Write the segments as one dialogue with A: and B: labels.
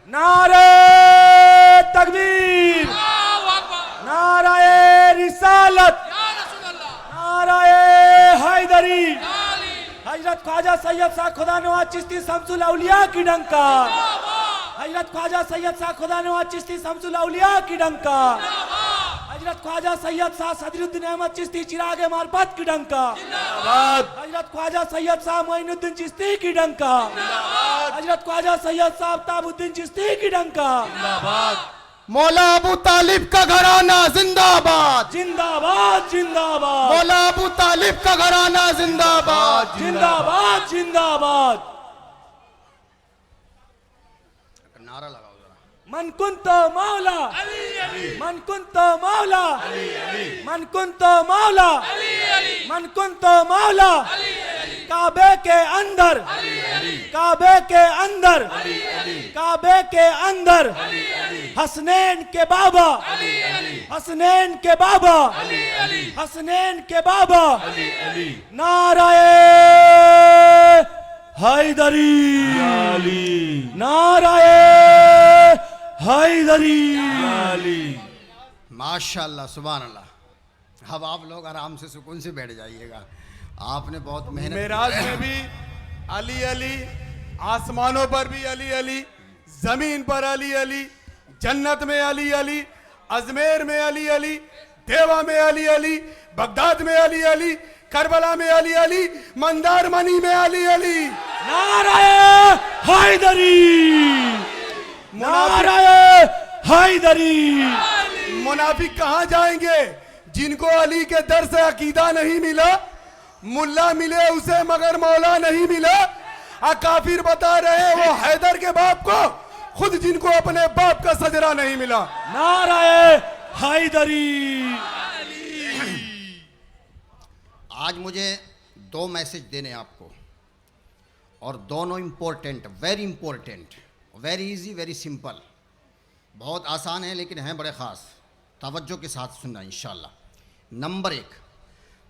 A: नारे तकबीर, नाराए रिसालत, नाराए हैदरी, हजरत ख्वाजा सैयद शाह खुदा नवाज चिश्ती शम्सुल औलिया की डंका, हजरत ख्वाजा सैयद शाह खुदा नवाज चिश्ती शम्सुल औलिया की डंका, हजरत ख्वाजा सैयद शाह सदरुद्दीन अहमद चिश्ती चिरागे मार्फत की डंका, हजरत ख्वाजा सैयद शाह मोइनुद्दीन चिश्ती की डंका, हजरत ख्वाजा सैयद शाह ताबुद्दीन चिश्ती की डंका,
B: मौला अबू तालिब का घराना जिंदाबाद,
A: जिंदाबाद जिंदाबाद,
B: मौला अबू तालिब का घराना जिंदाबाद,
A: जिंदाबाद जिंदाबाद।
B: नारा लगाओ जरा।
A: मन कुंतो मौला, मन कुंतो मौला, मन कुंतो मौला, मन कुंतो मौला, काबे के अंदर, काबे के अंदर, काबे के अंदर, हसनैन के बाबा, हसनैन के बाबा, हसनैन के बाबा, नाराए हैदरी, नाराए हैदरी।
B: माशाअल्लाह, सुभान अल्लाह। अब आप लोग आराम से सुकून से बैठ जाइएगा, आपने बहुत मेहनत।
C: मेराज में भी अली अली, आसमानों पर भी अली अली, जमीन पर अली अली, जन्नत में अली अली, अजमेर में अली अली, देवा में अली अली, बगदाद में अली अली, करबला में अली अली, मंदार मनी में अली अली।
A: नाराए हैदरी, नाराए हैदरी।
C: मुनाफिक कहां जाएंगे जिनको अली के दर से अकीदा नहीं मिला? मुल्ला मिले उसे मगर मौला नहीं मिला। काफिर बता रहे वो हैदर के बाप को, खुद जिनको अपने बाप का सजरा नहीं मिला।
A: नाराए हैदरी।
B: आज मुझे दो मैसेज देने आपको, और दोनों important, very important, very easy, very simple. बहुत आसान है लेकिन हैं बड़े ख़ास। तवज्जो के साथ सुनना इंशाल्लाह। नंबर 1,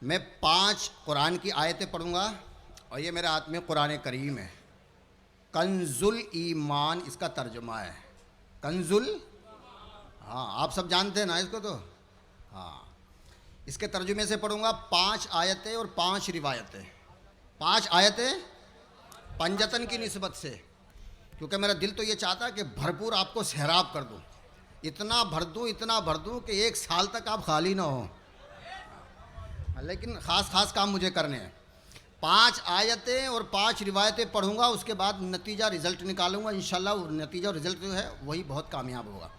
B: मैं 5 कुरान की आयतें पढ़ूंगा, और ये मेरे हाथ में कुरान करीम है। कंजुल ईमान इसका तर्जुमा है। कंजुल, हाँ आप सब जानते हैं ना इसको तो। हाँ, इसके तर्जुमे से पढ़ूंगा 5 आयतें और 5 रिवायतें। 5 आयतें पंजतन की निस्बत से, क्योंकि मेरा दिल तो ये चाहता है कि भरपूर आपको सहराब कर दूं, इतना भर दूं, इतना भर दूं कि 1 साल तक आप खाली ना हो। लेकिन ख़ास काम मुझे करने हैं। 5 आयतें और 5 रिवायतें पढ़ूंगा, उसके बाद नतीजा रिज़ल्ट निकालूंगा इंशाल्लाह। नतीजा और रिज़ल्ट जो है वही बहुत कामयाब होगा।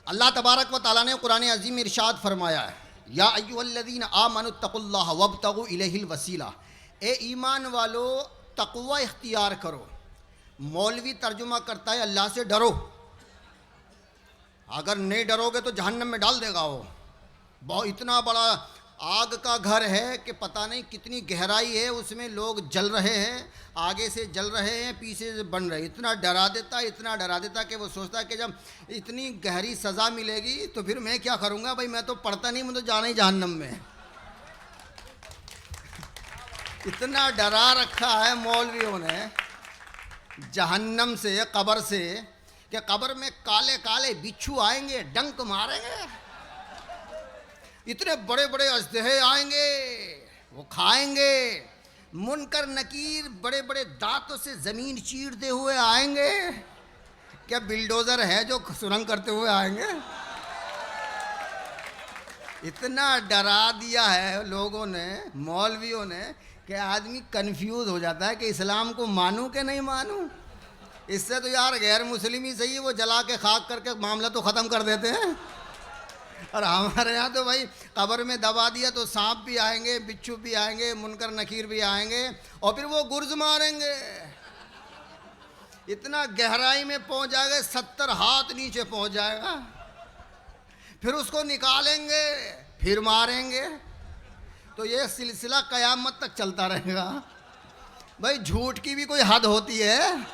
B: अल्लाह तबारक व तआला ने कुरान अज़ीम में इरशाद फरमाया है, या अय्युहल्लज़ीना आमनुत्तक़ुल्लाह वब्तगू इलैहिल वसीला। ए ईमान वालो, तक़वा इख्तियार करो। मौलवी तर्जुमा करता है अल्लाह से डरो। अगर नहीं डरोगे तो जहन्नम में डाल देगा वो। बहुत इतना बड़ा आग का घर है कि पता नहीं कितनी गहराई है, उसमें लोग जल रहे हैं, आगे से जल रहे हैं, पीछे से बन रहे हैं। इतना डरा देता, इतना डरा देता कि वो सोचता है कि जब इतनी गहरी सज़ा मिलेगी तो फिर मैं क्या करूँगा भाई, मैं तो पढ़ता नहीं, मुझे तो जाना ही जहन्नम में। इतना डरा रखा है मौलवियों ने जहन्नम से, कब्र से, कि कब्र में काले काले बिच्छू आएंगे, डंक मारेंगे। इतने बड़े बड़े अजदहे आएंगे, वो खाएंगे। मुनकर नकीर बड़े बड़े दांतों से ज़मीन चीरते हुए आएंगे। क्या बिल्डोज़र है जो सुरंग करते हुए आएंगे? इतना डरा दिया है लोगों ने, मौलवियों ने, कि आदमी कंफ्यूज हो जाता है कि इस्लाम को मानूं कि नहीं मानूं। इससे तो यार गैर मुस्लिम ही सही है, वो जला के खाक करके मामला तो ख़त्म कर देते हैं। और हमारे यहाँ तो भाई कब्र में दबा दिया तो सांप भी आएंगे, बिच्छू भी आएंगे, मुनकर नकीर भी आएंगे, और फिर वो गुर्ज मारेंगे। इतना गहराई में पहुँच जाएगा, 70 हाथ नीचे पहुँच जाएगा। फिर उसको निकालेंगे, फिर मारेंगे। तो ये सिलसिला क़यामत तक चलता रहेगा। भाई झूठ की भी कोई हद होती है।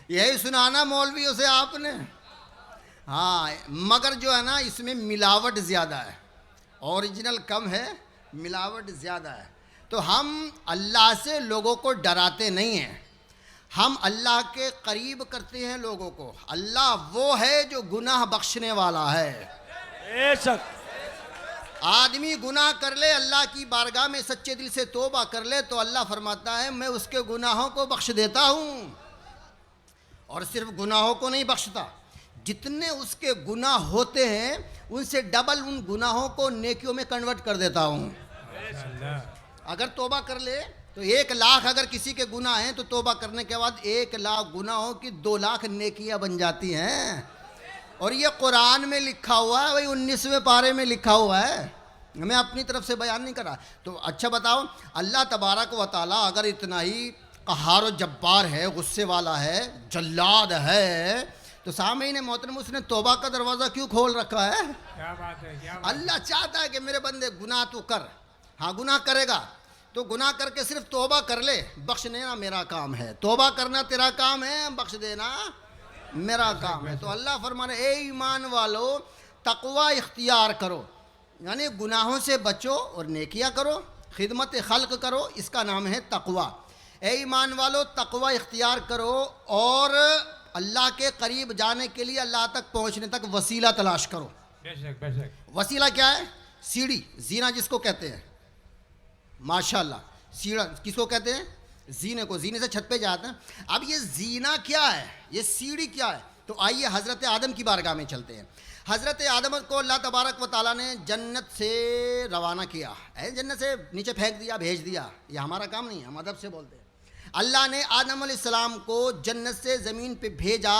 B: यही सुनाना मौलवियों से आपने। हाँ, मगर जो है ना, इसमें मिलावट ज़्यादा है, ओरिजिनल कम है, मिलावट ज़्यादा है। तो हम अल्लाह से लोगों को डराते नहीं हैं, हम अल्लाह के करीब करते हैं लोगों को। अल्लाह वो है जो गुनाह बख्शने वाला है।
A: बेशक।
B: आदमी गुनाह कर ले, अल्लाह की बारगाह में सच्चे दिल से तौबा कर ले, तो अल्लाह फरमाता है मैं उसके गुनाहों को बख्श देता हूँ। और सिर्फ गुनाहों को नहीं बख्शता, जितने उसके गुनाह होते हैं उनसे डबल उन गुनाहों को नेकियों में कन्वर्ट कर देता हूँ। अगर तौबा कर ले तो 1 लाख अगर किसी के गुनाह हैं तो तौबा करने के बाद 1 लाख गुनाहों की 2 लाख नेकियां बन जाती हैं। और ये कुरान में लिखा हुआ है, वही 19वें पारे में लिखा हुआ है, मैं अपनी तरफ से बयान नहीं कर रहा। तो अच्छा बताओ, अल्लाह तबारक व तआला अगर इतना ही कहार जब्बार है, गुस्से वाला है, जल्लाद है, तो सामईन मोहतरम उसने तौबा का दरवाज़ा क्यों खोल रखा है?
D: क्या बात है, क्या बात।
B: अल्लाह चाहता है कि मेरे बंदे गुनाह तो कर। हाँ, गुनाह करेगा तो गुनाह करके सिर्फ तौबा कर ले, बख्श देना मेरा काम है। तौबा करना तेरा काम है, बख्श देना मेरा काम है। तो अल्लाह फरमाने ए ईमान वालो तकवा इख्तियार करो, यानी गुनाहों से बचो और नेकियां करो, खिदमत खल्क करो, इसका नाम है तकवा। ए ईमान वालो तकवा इख्तियार करो और अल्लाह के करीब जाने के लिए, अल्लाह तक पहुँचने तक वसीला तलाश करो।
D: बेशक बेशक।
B: वसीला क्या है? सीढ़ी, जीना जिसको कहते हैं। माशाल्लाह, सीढ़ा किसको कहते हैं? जीने को। जीने से छत पे जाते हैं। अब ये जीना क्या है, ये सीढ़ी क्या है? तो आइए हज़रत आदम की बारगाह में चलते हैं। हज़रत आदम को अल्लाह तबारक व तआला ने जन्नत से रवाना किया है, जन्नत से नीचे फेंक दिया, भेज दिया। ये हमारा काम नहीं है, हम अदब से बोलते हैं। अल्लाह ने आदम अलैहिस्सलाम को जन्नत से ज़मीन पे भेजा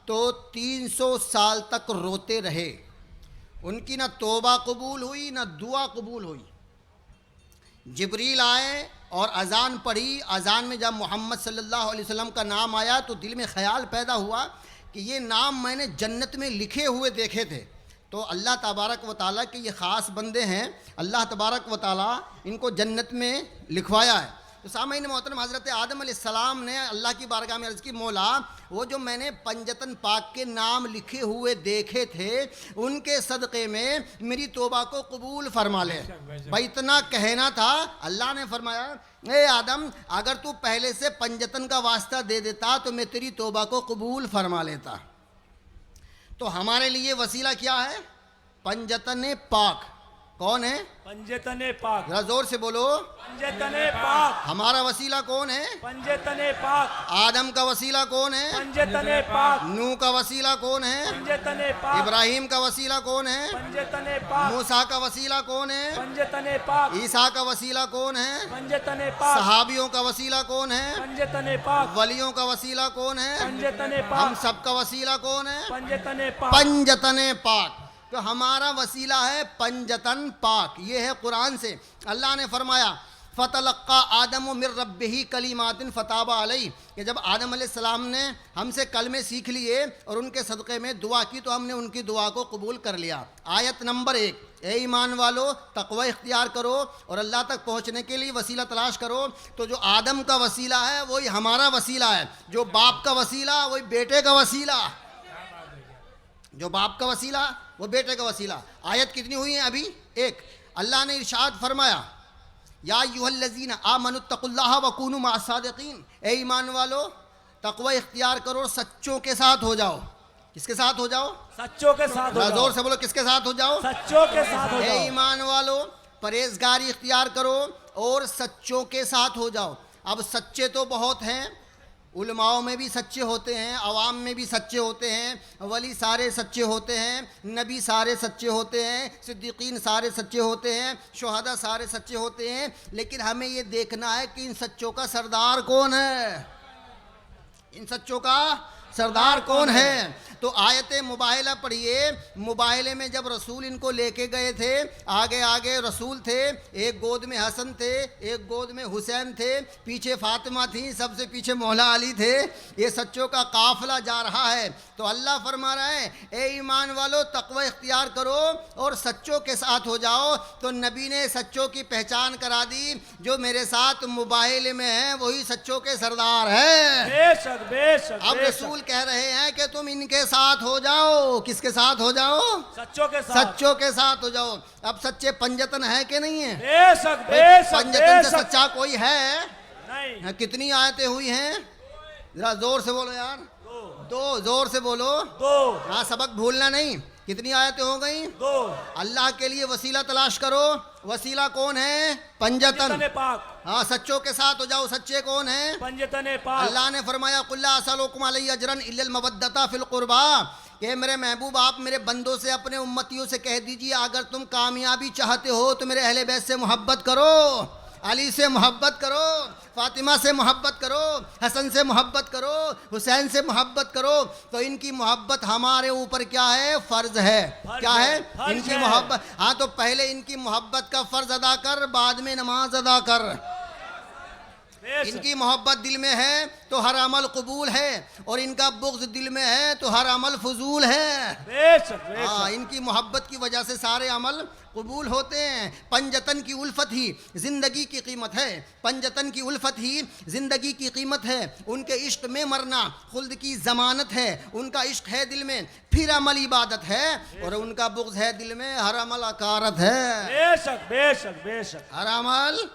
B: तो 300 साल तक रोते रहे। उनकी ना तौबा कबूल हुई, ना दुआ कबूल हुई। जिब्रील आए और अज़ान पढ़ी। अज़ान में जब मोहम्मद सल्लल्लाहु अलैहि वसल्लम का नाम आया तो दिल में ख़याल पैदा हुआ कि ये नाम मैंने जन्नत में लिखे हुए देखे थे। तो अल्लाह तबारक व तआला के ये ख़ास बंदे हैं, अल्लाह तबारक व तआला इनको जन्नत में लिखवाया है। तो सामईन मोहतरम, हज़रत आदम अलैहिस्सलाम ने अल्लाह की बारगाह में अर्ज़ की, मौला वो जो मैंने पंजतन पाक के नाम लिखे हुए देखे थे, उनके सदक़े में मेरी तौबा को कबूल फरमा ले। भाई इतना कहना था। अल्लाह ने फरमाया, ए आदम अगर तू पहले से पंजतन का वास्ता दे देता तो मैं तेरी तौबा को कबूल फरमा लेता। तो हमारे लिए वसीला क्या है? पंजतन पाक। कौन है?
A: पंजतने पाक।
B: जरा जोर से बोलो।
A: पंजतने पाक।
B: हमारा वसीला कौन है?
A: पंजतने पाक।
B: आदम का वसीला कौन है?
A: पंजतने पाक।
B: नूह का वसीला कौन है?
A: पंजतने पाक।
B: इब्राहिम का वसीला कौन है?
A: पंजतने पाक।
B: मूसा का वसीला कौन है?
A: पंजतने पाक।
B: ईसा का वसीला कौन है?
A: पंजतने पाक।
B: सहाबियों का वसीला कौन है?
A: पंजतने पाक।
B: वलियों का वसीला कौन है?
A: पंजतने
B: हम
A: पाक।
B: सब का वसीला कौन है?
A: पंजतने पाक।
B: पंजतन पाक। तो हमारा वसीला है पंजतन पाक। ये है कुरान से। अल्लाह ने फरमाया, फ़तलक़्क़ा आदम मिर रब्बिही कलिमातिन फ़ताबा अलैहि, कि जब आदम अलैहिस्सलाम ने हमसे कलमे सीख लिए और उनके सदक़े में दुआ की तो हमने उनकी दुआ को कबूल कर लिया। आयत नंबर 1, ए ईमान वालो तक़वा इख्तियार करो और अल्लाह तक पहुँचने के लिए वसीला तलाश करो। तो जो आदम का वसीला है वही हमारा वसीला है, जो बाप का वसीला वही बेटे का वसीला, जो बाप का वसीला वो बेटे का वसीला। आयत कितनी हुई है अभी? 1। अल्लाह ने इरशाद फरमाया, या अय्युहल्लज़ीना आमनुत्तक़ुल्लाह व कूनू मअस-सादिक़ीन, ए ईमान वालो तक़वा इख्तियार करो, सच्चों के साथ हो जाओ। किसके साथ हो जाओ?
A: सच्चों के साथ हो जाओ।
B: जोर से बोलो, किसके साथ हो जाओ?
A: सच्चों के साथ हो
B: ए
A: जाओ।
B: ईमान वालो परहेजगारी इख्तियार करो और सच्चों के साथ हो जाओ। अब सच्चे तो बहुत हैं, उलमाओं में भी सच्चे होते हैं, अवाम में भी सच्चे होते हैं, वली सारे सच्चे होते हैं, नबी सारे सच्चे होते हैं, सिद्दीकीन सारे सच्चे होते हैं, शुहदा सारे सच्चे होते हैं। लेकिन हमें ये देखना है कि इन सच्चों का सरदार कौन है, इन सच्चों का सरदार कौन है। तो आयत मुबाहिला पढ़िए। मुबाहिले में जब रसूल इनको लेके गए थे, आगे आगे रसूल थे, एक गोद में हसन थे, एक गोद में हुसैन थे, पीछे फातिमा थी, सबसे पीछे मौला अली थे। ये सच्चों का काफिला जा रहा है। तो अल्लाह फरमा रहा है, ए ईमान वालो तक़वा इख्तियार करो और सच्चों के साथ हो जाओ। तो नबी ने सच्चों की पहचान करा दी, जो मेरे साथ मुबाहिले में है वही सच्चों के सरदार है।
A: बेशक बेशक।
B: अब रसूल कह रहे हैं कि तुम इनके साथ हो जाओ। किसके साथ हो जाओ?
A: सच्चों के साथ।
B: सच्चों के साथ हो जाओ। अब सच्चे पंजतन है कि नहीं है?
A: बेशक
B: भाई,
A: बेशक
B: पंजतन से
A: बेशक।
B: सच्चा कोई है?
A: नहीं।
B: कितनी आयतें हुई हैं? जरा जोर से बोलो यार, दो, जोर से बोलो।
A: दो,
B: हाँ, सबक भूलना नहीं। कितनी आयतें हो गई?
A: दो।
B: अल्लाह के लिए वसीला तलाश करो। वसीला कौन है? पंजतन।
A: पंजतन पाक।
B: हाँ, सच्चों के साथ हो जाओ। सच्चे कौन है?
A: पंजतन पाक।
B: अल्लाह ने फरमाया कुल्ला असलुकुम अलैहि अजरन इल्लल मवद्दता फिल कुर्बा, कि मेरे महबूब आप मेरे बंदों से, अपने उम्मतियों से कह दीजिए, अगर तुम कामयाबी चाहते हो तो मेरे अहले बैत से मोहब्बत करो, अली से मोहब्बत करो, फातिमा से मोहब्बत करो, हसन से मोहब्बत करो, हुसैन से मोहब्बत करो। तो इनकी मोहब्बत हमारे ऊपर क्या है? फ़र्ज है। क्या है? इनकी मोहब्बत। हाँ, तो पहले इनकी मोहब्बत का फ़र्ज अदा कर, बाद में नमाज अदा कर। इनकी मोहब्बत दिल में है तो हर अमल कबूल है, और इनका बुग़्ज़ दिल में है तो हर अमल फजूल है। हाँ, इनकी मोहब्बत की वजह से सारे अमल कबूल होते हैं। पंजतन की उल्फत ही ज़िंदगी की कीमत है। पंजतन की उल्फत ही ज़िंदगी की कीमत है। उनके इश्क में मरना खुल्द की ज़मानत है। उनका इश्क है दिल में, फिर अमल इबादत है, और उनका बुग़्ज़ है दिल में, हर अमल अकारत है।
A: बेशक बेशक बेशक,
B: हर अमल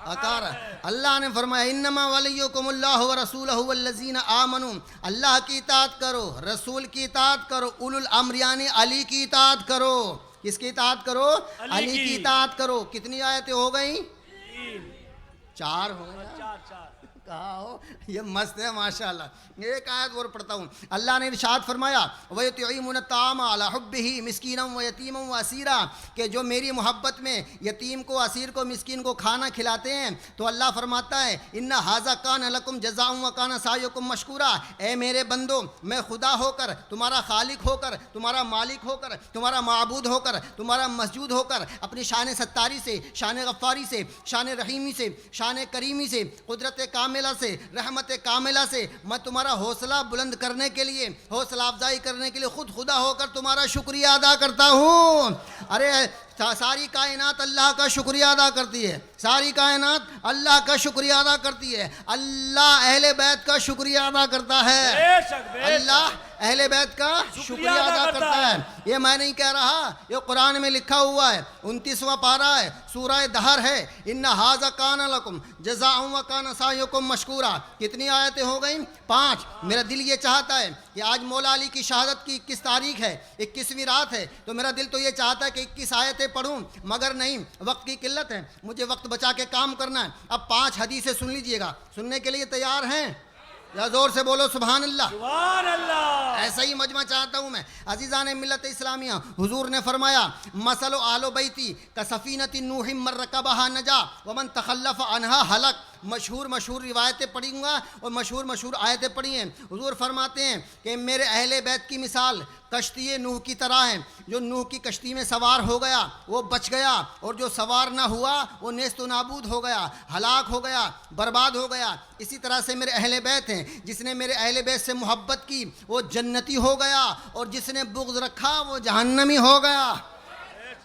B: अकार। अल्लाह ने फरमाया इन्नमा वलियुकुमुल्लाहु व रसूलुहु वल्लज़ीना आमनू, अल्लाह की इताअत करो, रसूल की इताअत करो, उलुल अम्र यानी अली की इताअत करो। किसकी इताअत करो? अली की इताअत करो। कितनी आयतें हो गई? 4 हो गई। कहा हो, ये मस्त है माशाल्लाह। एक आयत और पढ़ता हूँ। अल्लाह ने इरशाद फरमाया वयुतिऊमुन अत्ताम अला हुब्बिही मिस्कीनम व यतीमम व असीरा, कि जो मेरी मोहब्बत में यतीम को, असीर को, मिस्कीन को खाना खिलाते हैं, तो अल्लाह फरमाता है इन्ना हाजा कान लकुम जज़ाउम व कान सायुकुम मशकूरा। ए मेरे बंदो, मैं खुदा होकर, तुम्हारा खालिक होकर, तुम्हारा मालिक होकर, तुम्हारा माबूद होकर, तुम्हारा मस्जूद होकर, अपनी शान सत्तारी से, शान गफ़ारी से, शान रहीमी से, शान करीमी से, कुदरत कामिला से, रहमत कामिला से मैं तुम्हारा हौसला बुलंद करने के लिए, हौसला अफजाई करने के लिए खुद खुदा होकर तुम्हारा शुक्रिया अदा करता हूँ। अरे सारी कायनात अल्लाह का शुक्रिया अदा करती है। सारी कायनात अल्लाह का शुक्रिया अदा करती है। अल्लाह अहले बैत का शुक्रिया अदा करता है। अल्लाह अहले बैत का शुक्रिया अदा करता है। ये मैं नहीं कह रहा, ये कुरान में लिखा हुआ है। 29वां पारा है, सूरह दहर है। इन्ना हाजा कान लकुम जज़ाउम व कान सायुकुम मशकूरा। कितनी आयतें हो गई? 5। मेरा दिल ये चाहता है कि आज मौला अली की शहादत की 21 तारीख है, 21वीं रात है, तो मेरा दिल तो ये चाहता है कि 21 आयतें पढ़ूं, मगर नहीं, वक्त की किल्लत है, मुझे वक्त बचा के काम करना है। अब 5 हदीसें सुन लीजिएगा। सुनने के लिए तैयार हैं? या जोर से बोलो सुभान अल्लाह।
A: सुभान अल्लाह।
B: ऐसा ही मजमा चाहता हूँ मैं। अजीज़ान मिल्लत इस्लामिया, हुजूर ने फरमाया मसलो आलो बैती का सफ़ीनति नूहिम मर्रकबहा नजा वमन तखल्लफ अनहा हलक। मशहूर रिवायतें पढ़ूँगा और मशहूर आयतें पढ़ी हैं। हुजूर फरमाते हैं कि मेरे अहले बैत की मिसाल कश्ती नूह की तरह है। जो नूह की कश्ती में सवार हो गया वो बच गया, और जो सवार ना हुआ वो नेस्त नाबूद हो गया, हलाक हो गया, बर्बाद हो गया। इसी तरह से मेरे अहले बैत हैं, जिसने मेरे अहले बैत से मोहब्बत की वो जन्नती हो गया, और जिसने बुग़्ज़ रखा वो जहन्नमी हो गया।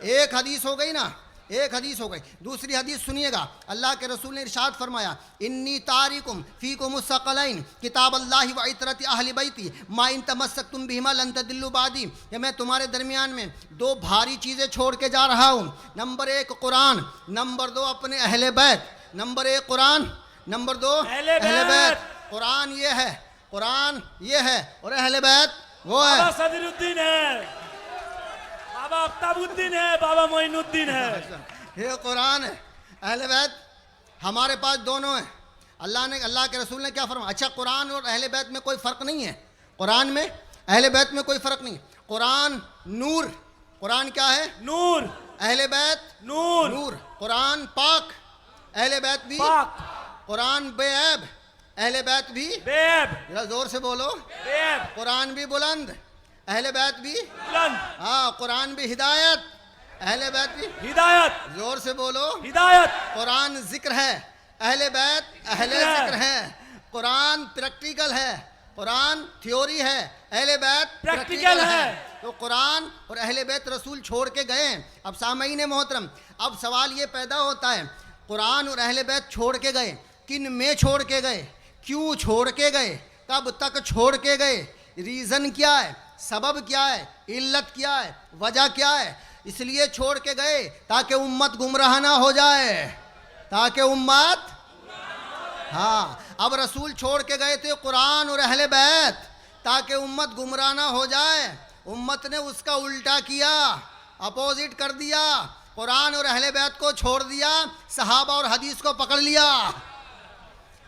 B: एक हदीस हो गई ना, एक हदीस हो गई। दूसरी हदीस सुनिएगा। अल्लाह के रसूल ने इरशाद फरमाया इन्नी तारिकुम फीकुम मुस्तक़लैन किताब अल्लाह व इतरत अहली बैती मा इन तमस्सकतुम बिहिमा लन तदिल्लु बादी, कि मैं तुम्हारे दरमियान में 2 भारी चीज़ें छोड़ के जा रहा हूँ। नंबर 1 कुरान, नंबर 2 अपने अहले बैत। नंबर 1 कुरान, नंबर 2 अहले बैत। कुरान ये है, कुरान ये है, और अहले बैत वो है।
A: बाबा सदरुद्दीन है, बाबा अफ्ताबुद्दीन है, बाबा मोइनुद्दीन है।
B: ये कुरान है, अहले बैत हमारे पास दोनों है। अल्लाह के रसूल ने क्या फरमाया? अच्छा, कुरान और अहले बैत में कोई फ़र्क नहीं है। कुरान में अहले बैत में कोई फ़र्क नहीं। कुरान नूर, कुरान क्या है? नूर। अहले बैत नूर, नूर। कुरान पाक, अहले बैत भी पाक। कुरान बेऐब, अहले बैत भी बेऐब। जरा जोर से बोलो बेऐब। कुरान भी बुलंद, अहले बैत भी बुलंद। हाँ, कुरान भी हिदायत, अहले बैत भी हिदायत। जोर से बोलो हिदायत। कुरान जिक्र है, अहले बैत अहले जिक्र है। कुरान प्रैक्टिकल है, कुरान थ्योरी है, अहले बैत प्रैक्टिकल है। तो कुरान और अहले बैत रसूल छोड़ के गए। अब सामईन मोहतरम, अब सवाल ये पैदा होता है, कुरान और अहले बैत छोड़ के गए, किन में छोड़ के गए, क्यों छोड़ के गए, कब तक छोड़ के गए, रीज़न क्या है, सबब क्या है, इल्लत क्या है, वजह क्या है? इसलिए छोड़ के गए ताकि उम्मत गुमराह ना हो जाए, ताकि उम्मत, हाँ, अब रसूल छोड़ के गए थे कुरान और अहले बैत ताकि उम्मत गुमराह ना हो जाए। उम्मत ने उसका उल्टा किया, अपोजिट कर दिया, कुरान और अहले बैत को छोड़ दिया, सहाबा और हदीस को पकड़ लिया।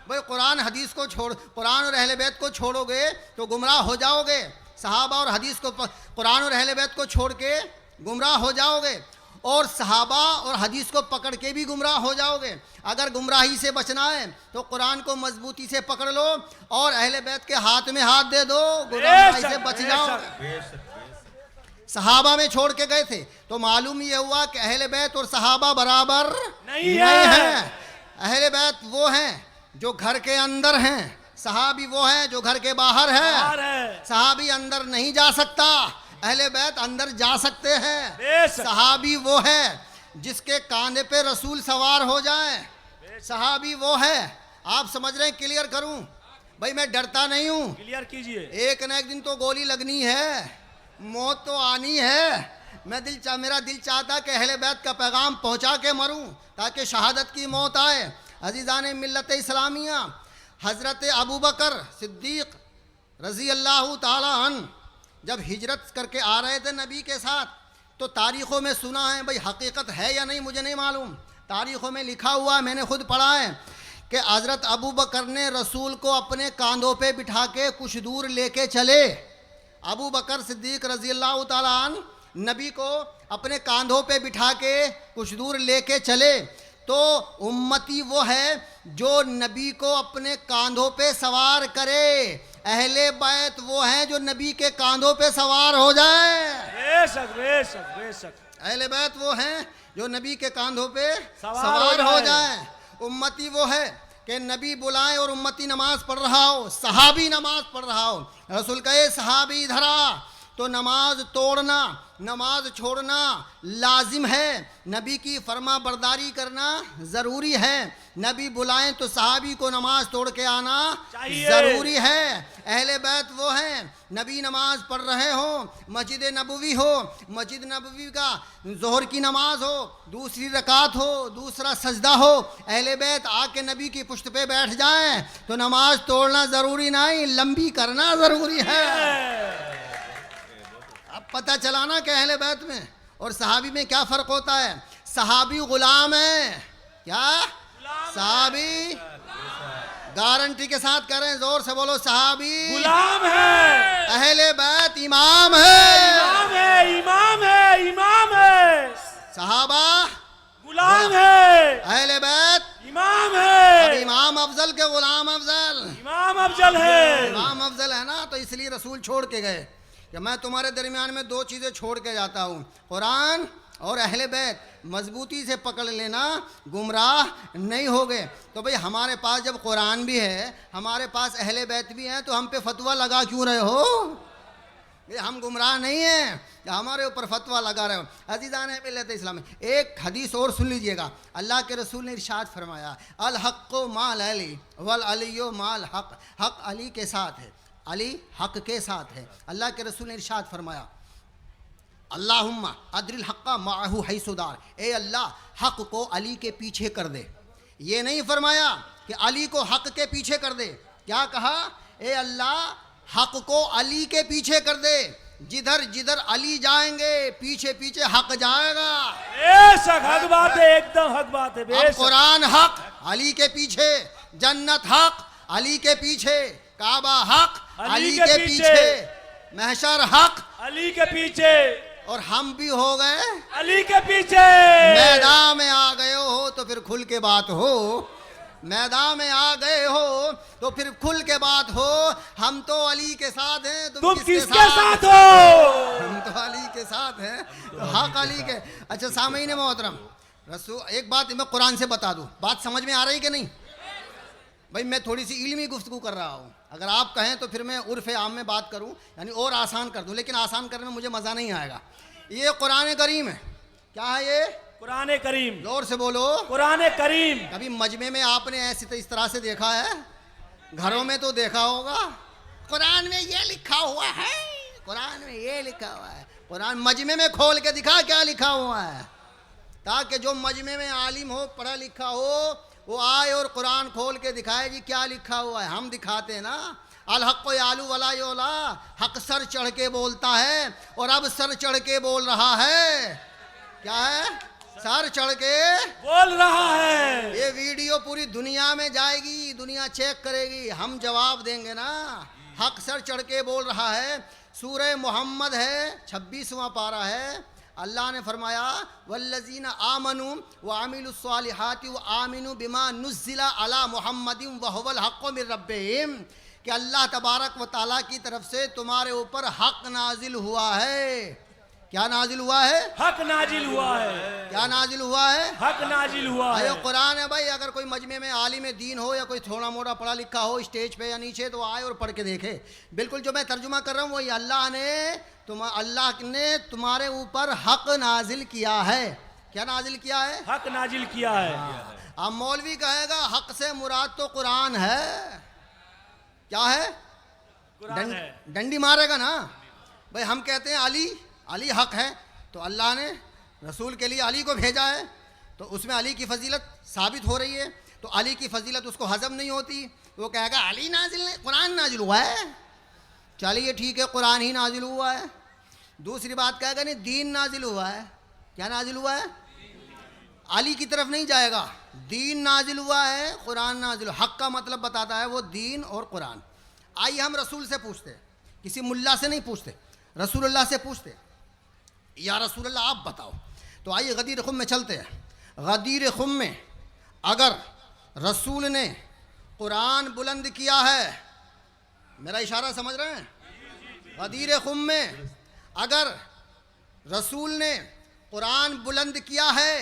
B: भाई कुरान हदीस को छोड़, कुरान और अहले बैत को छोड़ोगे तो गुमराह हो जाओगे। सहाबा और हदीस को, कुरान और अहले बैत को छोड़ के गुमराह हो जाओगे, और सहाबा और हदीस को पकड़ के भी गुमराह हो जाओगे। अगर गुमराही से बचना है तो कुरान को मजबूती से पकड़ लो और अहले बैत के हाथ में हाथ दे दो, गुमराही से बच जाओगे। सहाबा में छोड़ के गए थे तो मालूम ये हुआ कि अहले बैत और सहाबा बराबर नहीं है। अहले बैत वो हैं जो घर के अंदर हैं, सहाबी वो हैं जो घर के बाहर है। सहाबी अंदर नहीं जा सकता, अहले बैत अंदर जा सकते हैं। सहाबी वो है जिसके कांधे पे रसूल सवार हो जाए, सहाबी वो है। आप समझ रहे हैं? क्लियर करूं भाई, मैं डरता नहीं हूं।
A: क्लियर कीजिए।
B: एक न एक दिन तो गोली लगनी है, मौत तो आनी है। मेरा दिल चाहता कि अहले बैत का पैगाम पहुंचा के मरूं ताकि शहादत की मौत आए। अजीज़ान मिल्लत इस्लामिया, हज़रत अबू बकर सिद्दीक़ रज़ी अल्लाह ताला अन्हु जब हिजरत करके आ रहे थे नबी के साथ, तो तारीख़ों में सुना है, भाई हकीकत है या नहीं मुझे नहीं मालूम, तारीख़ों में लिखा हुआ है, मैंने खुद पढ़ा है कि हज़रत अबू बकर ने रसूल को अपने कांधों पे बिठा के कुछ दूर लेके चले। अबू बकर सिद्दीक़ रज़ी अल्लाह ताला अन्हु नबी को अपने कांधों पे बिठा के कुछ दूर लेके चले। तो उम्मती वो है जो नबी को अपने कांधों पे सवार करे, अहले बैत वो हैं जो नबी के कांधों पे सवार हो जाए।
A: बेशक बेशक बेशक।
B: अहले बैत वो हैं जो नबी के कांधों पे सवार हो जाए। उम्मती वो है कि नबी बुलाए और उम्मती नमाज पढ़ रहा हो, सहाबी नमाज पढ़ रहा हो, रसूल कहे सहाबी इधर आ, तो नमाज तोड़ना, नमाज छोड़ना लाजिम है। नबी की फरमा बरदारी करना ज़रूरी है। नबी बुलाएं तो सहाबी को नमाज तोड़ के आना ज़रूरी है। अहले बैत वो हैं, नबी नमाज पढ़ रहे हो, मस्जिद नबवी हो, मस्जिद नबवी का ज़ोहर की नमाज हो, दूसरी रकात हो, दूसरा सजदा हो, अहले बैत आके नबी की पुश्त पे बैठ जाएं तो नमाज तोड़ना ज़रूरी नहीं, लंबी करना ज़रूरी है। अब पता चला ना कि अहले बैत में और सहाबी में क्या फ़र्क होता है। सहाबी गुलाम है, क्या सहाबी? गारंटी के साथ करें, जोर से बोलो, सहाबी
A: गुलाम है,
B: अहले बैत इमाम है।
A: इमाम है, इमाम है, इमाम है।
B: सहाबा
A: गुलाम है,
B: अहले बैत
A: इमाम है।
B: अब इमाम अफजल के गुलाम अफजल,
A: इमाम अफजल है।
B: इमाम अफजल है ना, तो इसलिए रसूल छोड़ के गए कि मैं तुम्हारे दरमियान में दो चीज़ें छोड़ के जाता हूँ, कुरान और अहले बैत। मजबूती से पकड़ लेना, गुमराह नहीं होगे। तो भाई हमारे पास जब कुरान भी है, हमारे पास अहले बैत भी हैं, तो हम पे फतवा लगा क्यों रहे हो? हम गुमराह नहीं हैं, हमारे ऊपर फतवा लगा रहे हो। अज़ीज़ान मिल्लत इस्लाम, एक हदीस और सुन लीजिएगा। अल्लाह के रसूल ने इरशाद फरमाया, अल हक़्क़ु माल अली वल अलिय्यु माल हक़। हक़ अली के साथ है, अली हक़ के साथ है। अल्लाह के रसूल ने इरशाद फरमाया, अल्लाहुम्मा अद्रिल हक़्क़ा माअहू हैसुदार, ए अल्लाह हक़ को अली के पीछे कर दे। ये नहीं फरमाया कि अली को हक़ के पीछे कर दे, क्या कहा? ए अल्लाह हक़ को अली के पीछे कर दे। जिधर जिधर अली जाएंगे पीछे पीछे हक़ जाएगा।
A: बेशक हक बात है, एकदम हक बात है।
B: अब कुरान हक़ अली के पीछे, जन्नत हक़ अली के पीछे, काबा हक़ अली के पीछे, महशर हक़
A: अली के पीछे,
B: और हम भी हो गए
A: अली के पीछे।
B: मैदान में आ गए हो तो फिर खुल के बात हो, मैदान में आ गए हो तो फिर खुल के बात हो। हम तो अली के साथ हैं,
A: तुम किसके साथ हो?
B: हम तो अली के साथ हैं, तो हक़ अली के। अच्छा सामईन मोहतरम, रसूल एक बात मैं कुरान से बता दूं, बात समझ में आ रही कि नहीं? भाई मैं थोड़ी सी इल्मी गुफ्तगू कर रहा हूँ, अगर आप कहें तो फिर मैं उर्फ़ आम में बात करूँ, यानी और आसान कर दूँ, लेकिन आसान करने में मुझे मज़ा नहीं आएगा। ये कुरान करीम है, क्या है ये?
A: कुरान करीम।
B: जोर से बोलो,
A: कुरान करीम।
B: कभी मजमे में आपने ऐसी इस तरह से देखा है? घरों में तो देखा होगा, कुरान में ये लिखा हुआ है, कुरान में ये लिखा हुआ है। कुरान मजमे में खोल के दिखा क्या लिखा हुआ है, ताकि जो मजमे में आलिम हो, पढ़ा लिखा हो, वो आए और कुरान खोल के दिखाए जी क्या लिखा हुआ है। हम दिखाते हैं ना, अल हक यालू वला योला, हक सर चढ़ के बोलता है और अब सर चढ़ के बोल रहा है। क्या है? सर चढ़ के
A: बोल रहा है।
B: ये वीडियो पूरी दुनिया में जाएगी, दुनिया चेक करेगी, हम जवाब देंगे ना। हक सर चढ़ के बोल रहा है। सूरह मोहम्मद है, 26वां पारा है। अल्लाह ने फरमाया वल्लज़ीना आमनू व आमिलुस्सालिहाति व आमिनू बिमा नुज़्ज़िला अला मुहम्मदिन व हुवल हक़्क़ु मिर रब्बिहिम, कि अल्लाह तबारक व तआला की तरफ से तुम्हारे ऊपर हक नाजिल हुआ है। क्या नाजिल हुआ है?
A: हक नाजिल हुआ है।
B: क्या नाजिल हुआ है?
A: हक नाजिल हुआ है।
B: ये कुरान है भाई। अगर कोई मजमे में आलिम दीन हो या कोई थोड़ा मोटा पढ़ा लिखा हो स्टेज पे या नीचे, तो आए और पढ़ के देखे। बिल्कुल जो मैं तर्जुमा कर रहा हूँ वही अल्लाह ने तुम्हारे ऊपर हक नाजिल किया है। क्या नाजिल किया है?
A: हक नाजिल किया है।
B: अब मौलवी कहेगा हक से मुराद तो कुरान है। क्या है?
A: कुरान है।
B: डंडी मारेगा ना भाई। हम कहते हैं अली हक है, तो अल्लाह ने रसूल के लिए अली को भेजा है, तो उसमें अली की फजीलत साबित हो रही है। तो अली की फजीलत उसको हजम नहीं होती, वो कहेगा अली नाजिल नहीं, कुरान नाजिल हुआ है। चलिए ठीक है, कुरान ही नाजिल हुआ है। दूसरी बात कहेगा नहीं दीन नाजिल हुआ है। क्या नाजिल हुआ है? अली की तरफ नहीं जाएगा, दीन नाजिल हुआ है, कुरान नाजिल। हक का मतलब बताता है वो दीन और कुरान। आइए हम रसूल से पूछते, किसी मुल्ला से नहीं पूछते, रसूलुल्लाह से पूछते, या रसूलुल्लाह आप बताओ। तो आइए गदीर खुम में चलते हैं। गदीर खुम में अगर रसूल ने कुरान बुलंद किया है, मेरा इशारा समझ रहे हैं? गदीर खुम में अगर रसूल ने कुरान बुलंद किया है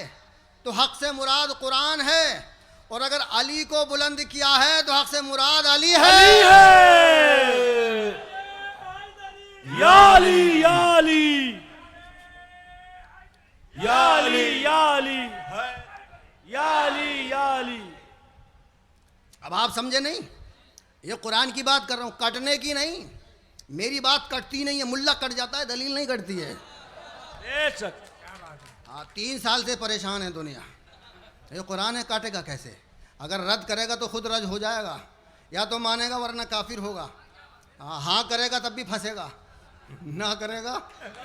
B: तो हक से मुराद कुरान है, और अगर अली को बुलंद किया है तो हक से मुराद अली है।
A: या अली या अली या अली या अली या अली या अली।
B: अब आप समझे नहीं? ये कुरान की बात कर रहा हूं, कटने की नहीं। मेरी बात कटती नहीं है, मुल्ला कट जाता है, दलील नहीं कटती है।
A: बेशक।
B: हाँ, 3 साल से परेशान है दुनिया। ये कुरान है, काटेगा कैसे? अगर रद्द करेगा तो खुद रद्द हो जाएगा, या तो मानेगा वरना काफिर होगा। हाँ करेगा तब भी फंसेगा, ना करेगा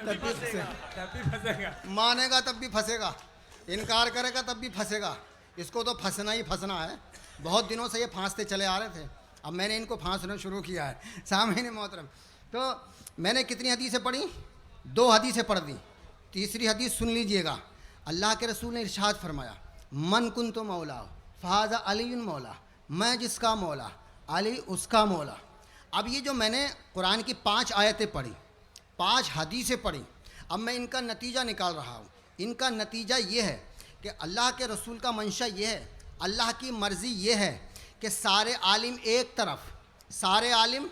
B: तब भी फंसेगा, मानेगा तब भी फंसेगा, इनकार करेगा तब भी फंसेगा। इसको तो फंसना ही फंसना है। बहुत दिनों से ये फांसते चले आ रहे थे, अब मैंने इनको फांसना शुरू किया है। सामने मोहतरम, तो मैंने कितनी हदीसें पढ़ी? 2 हदीसें पढ़ दी। तीसरी हदीस सुन लीजिएगा। अल्लाह के रसूल ने इरशाद फरमाया, मन कुन तो मौला फाजा अली मौला, मैं जिसका मौला अली उसका मौला। अब ये जो मैंने कुरान की 5 आयतें पढ़ी, 5 हदीसें पढ़ी, अब मैं इनका नतीजा निकाल रहा हूँ। इनका नतीजा ये है कि अल्लाह के रसूल का मंशा ये है, अल्लाह की मर्ज़ी ये है कि सारे आलिम एक तरफ, सारे आलिम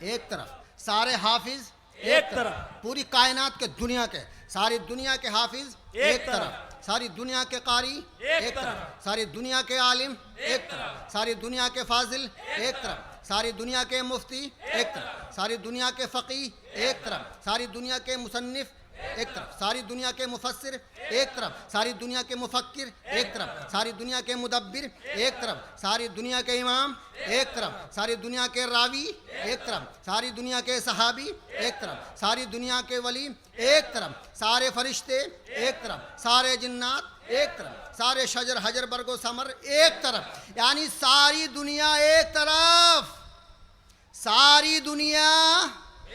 B: एक तरफ, सारे हाफिज़ एक तरफ, पूरी कायनात के दुनिया के सारी दुनिया के हाफिज़ एक तरफ, सारी दुनिया के कारी एक तरफ, सारी दुनिया के आलिम एक तरफ, सारी दुनिया के फाजिल एक तरफ, सारी दुनिया के मुफ्ती एक तरफ, सारी दुनिया के फ़क़ीह एक तरफ, सारी दुनिया के मुसन्निफ़ एक तरफ, सारी दुनिया के मुफस्सिर एक तरफ, सारी दुनिया के मुफक्किर एक तरफ, सारी दुनिया के मुदब्बिर एक तरफ, सारी दुनिया के इमाम एक तरफ, सारी दुनिया के रावी एक तरफ, सारी दुनिया के सहाबी एक तरफ, सारी दुनिया के वली एक तरफ, सारे फरिश्ते एक तरफ, सारे जिन्नात एक तरफ, सारे शजर हजर बरगो समर एक तरफ। यानी सारी दुनिया एक तरफ, सारी दुनिया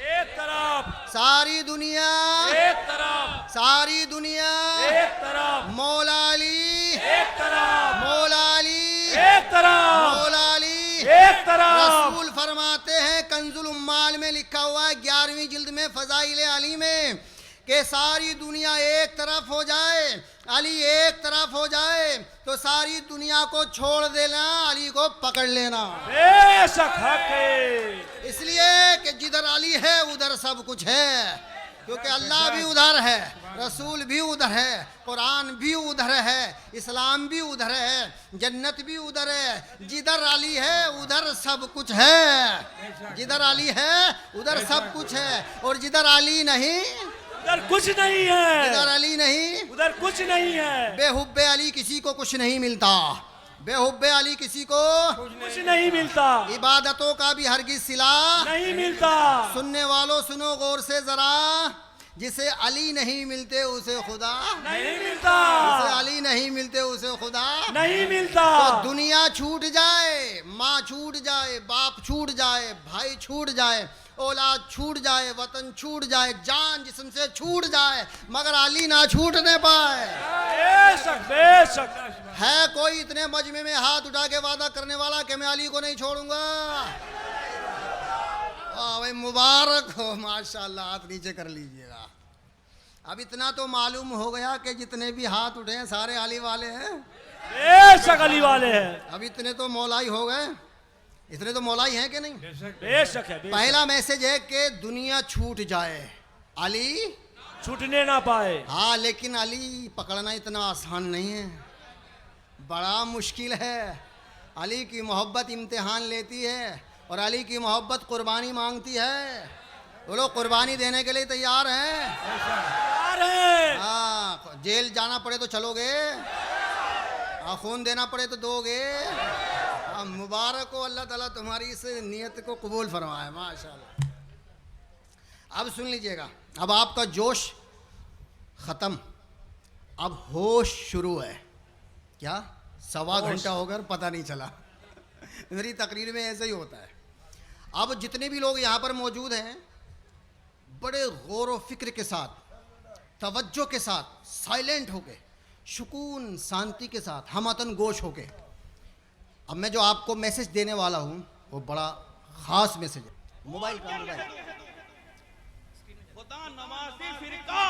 A: एक तरफ,
B: सारी दुनिया
A: एक तरफ,
B: सारी दुनिया
A: एक तरफ,
B: मौला अली
A: एक तरफ,
B: मौला अली
A: एक तरफ,
B: मौला अली
A: एक तरफ।
B: रसूल फरमाते हैं, कंजुल उम्माल में लिखा हुआ है 11वीं जिल्द में फ़ज़ाइल अली में, कि सारी दुनिया एक तरफ हो जाए, अली एक तरफ हो जाए तो सारी दुनिया को छोड़ देना, अली को पकड़ लेना।
A: बेशक हक है।
B: इसलिए कि जिधर अली है उधर सब कुछ है, क्योंकि अल्लाह भी उधर है, रसूल भी उधर है, कुरान भी उधर है, इस्लाम भी उधर है, जन्नत भी उधर है। जिधर अली है उधर सब कुछ है, जिधर अली है उधर सब कुछ है, और जिधर अली नहीं
A: उधर कुछ नहीं है,
B: जिधर अली नहीं
A: उधर कुछ नहीं है।
B: बेहुब्बे अली किसी को कुछ नहीं मिलता, बेहुब्बे अली किसी को
A: कुछ नहीं मिलता,
B: इबादतों का भी हरगिज सिला
A: नहीं मिलता।
B: सुनने वालों सुनो गौर से जरा, जिसे अली नहीं मिलते उसे खुदा,
A: नहीं मिलता,
B: जिसे अली नहीं मिलते उसे खुदा
A: नहीं मिलता।
B: तो दुनिया छूट जाए, माँ छूट जाए, बाप छूट जाए, भाई छूट जाए, औलाद छूट जाए, वतन छूट जाए, जान जिस्म से छूट जाए, मगर अली ना छूटने पाए।
A: बेशक बेशक।
B: है कोई इतने मजमे में हाथ उठा के वादा करने वाला कि मैं अली को नहीं छोड़ूंगा? भाई मुबारक हो, माशाल्लाह, हाथ नीचे कर लीजिएगा। अब इतना तो मालूम हो गया कि जितने भी हाथ उठे हैं सारे अली वाले हैं।
A: बेशक अली वाले हैं।
B: अब इतने तो मौलाई हो गए, इतने तो मौलाई हैं कि नहीं?
A: बेशक है।
B: पहला मैसेज है कि दुनिया छूट जाए, अली
A: छूटने ना पाए।
B: हाँ, लेकिन अली पकड़ना इतना आसान नहीं है, बड़ा मुश्किल है। अली की मोहब्बत इम्तिहान लेती है और अली की मोहब्बत कुर्बानी मांगती है। वो लोग कुर्बानी देने के लिए तैयार हैं।
A: तैयार है।
B: हाँ, जेल जाना पड़े तो चलोगे, खून देना पड़े तो दोगे। मुबारक हो, अल्लाह ताला तुम्हारी इस नियत को कबूल फरमाए, माशाल्लाह। अब सुन लीजिएगा, अब आपका जोश ख़त्म, अब होश शुरू है। क्या 1.25 घंटा हो गया, पता नहीं चला। मेरी तकरीर में ऐसा ही होता है। अब जितने भी लोग यहाँ पर मौजूद हैं, बड़े गौर व फिक्र के साथ, तवज्जो के साथ, साइलेंट होके, सुकून शांति के साथ, हमतन गोश होके, अब मैं जो आपको मैसेज देने वाला हूँ वो बड़ा ख़ास मैसेज है। मोबाइल का मोबाइल।
E: खुदा नवासी फिरका